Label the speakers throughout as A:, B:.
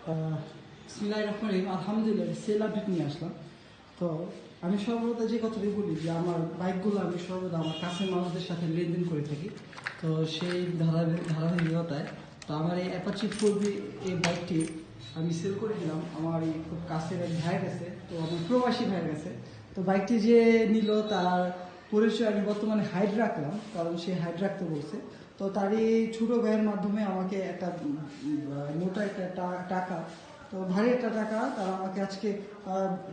A: বিসমিল্লাহির রহমানির রহিম। আলহামদুলিল্লাহ সেল আপডেট নিয়ে আসলাম। তো আমি সর্বদা যে কথাটি বলি যে আমার বাইকগুলো আমি সর্বদা আমার কাছের মানুষদের সাথে লেনদেন করে থাকি। তো সেই ধারাবাহিকতায় তো আমার এই অ্যাপাচি 4B এই বাইকটি আমি সেল করে দিলাম আমার এই খুব কাছের এক ভাইয়ের কাছে, তো আমার প্রবাসী ভাইয়ের কাছে। তো বাইকটি যে নিল তার পরিচয় আমি বর্তমানে হাইড রাখলাম, কারণ সে হাইড রাখতে বলছে। তো তারই ছোটো ভাইয়ের মাধ্যমে আমাকে একটা মোটা একটা টাকা, তো ভারী একটা টাকা তারা আমাকে আজকে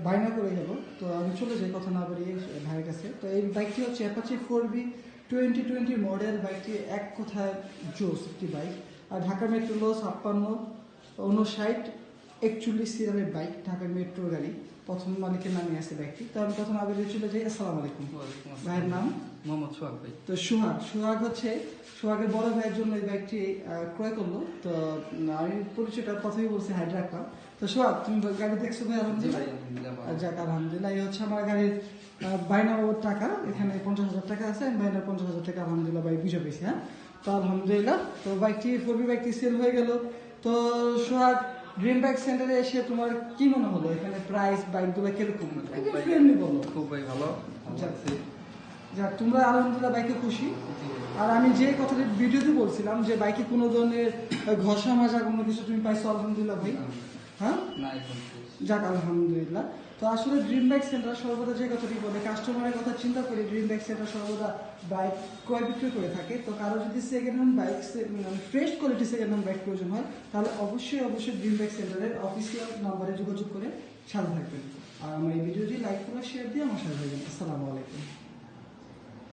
A: বায়না করে গেল। তো আমি চলে যাই কথা না বাড়িয়ে ভাইয়ের কাছে। তো এই বাইকটি হচ্ছে অ্যাপাচি 4B 2020 মডেল। বাইকটি এক কথায় জোস একটি বাইক। আর ঢাকা মেট্রো ল 565941 সিরিয়ালের বাইক, ঢাকা মেট্রো গাড়ি। প্রথম মালিকের নামে আছে বাইকটি। তো আমি কথা না বাড়িয়ে চলে যাই। আসসালামু আলাইকুম। ভাইয়ের নাম
B: মোহাম্মদ সোহাগ ভাই।
A: তো সোহাগ হচ্ছে সোহাগের বড় ভাইয়ের জন্য এই বাইকটি ক্রয় করলো। তো আমি পরিচয়টা প্রথমেই বলছি হাইড রাখলাম। তো সোহাগ, তুমি গাড়ি দেখছো ভাই? আলহামদুলিল্লাহ। যাক আলহামদুলিল্লাহ। এই হচ্ছে আমার গাড়ির বাইনা বাবদ টাকা, এখানে 50,000 টাকা আছে। আমি বাইনার 50,000 টাকা আলহামদুলিল্লাহ ভাই বুঝে পেয়েছি। হ্যাঁ, তো আলহামদুলিল্লাহ। তো বাইকটি 4B বাইকটি সেল হয়ে গেল। তো সোহাগ, ড্রিম বাইক সেন্টারে এসে তোমার কি মনে হলো? এখানে প্রাইস বাইকগুলো কিরকম? ফ্রেন্ডলি বলো।
B: খুব ভাই ভালো।
A: যাক, তোমরা আলহামদুলিল্লাহ বাইকে খুশি। আর আমি যে কথাটি ভিডিওতে বলছিলাম যে বাইকে কোনো ধরনের ঘষা মাজা কোনো কিছু তুমি পাইছো? আলহামদুলিল্লাহ ভাই। হ্যাঁ, যাক আলহামদুলিল্লাহ। তো আসলে ড্রিম বাইক সেন্টার সর্বদা যে কথাটি বলে, কাস্টমারের কথা চিন্তা করে ড্রিম বাইক সেন্টার সর্বদা বাইক ক্রয় বিক্রয় করে থাকে। তো কারো যদি second hand bike, fresh quality second hand bike প্রয়োজন হয়, তাহলে অবশ্যই ড্রিম বাইক সেন্টারের অফিসিয়াল নাম্বারে যোগাযোগ করে সাথে থাকবেন। আর আমার এই ভিডিওটি লাইক করে শেয়ার দিয়ে আমার সাথে থাকবেন। আসসালামু আলাইকুম।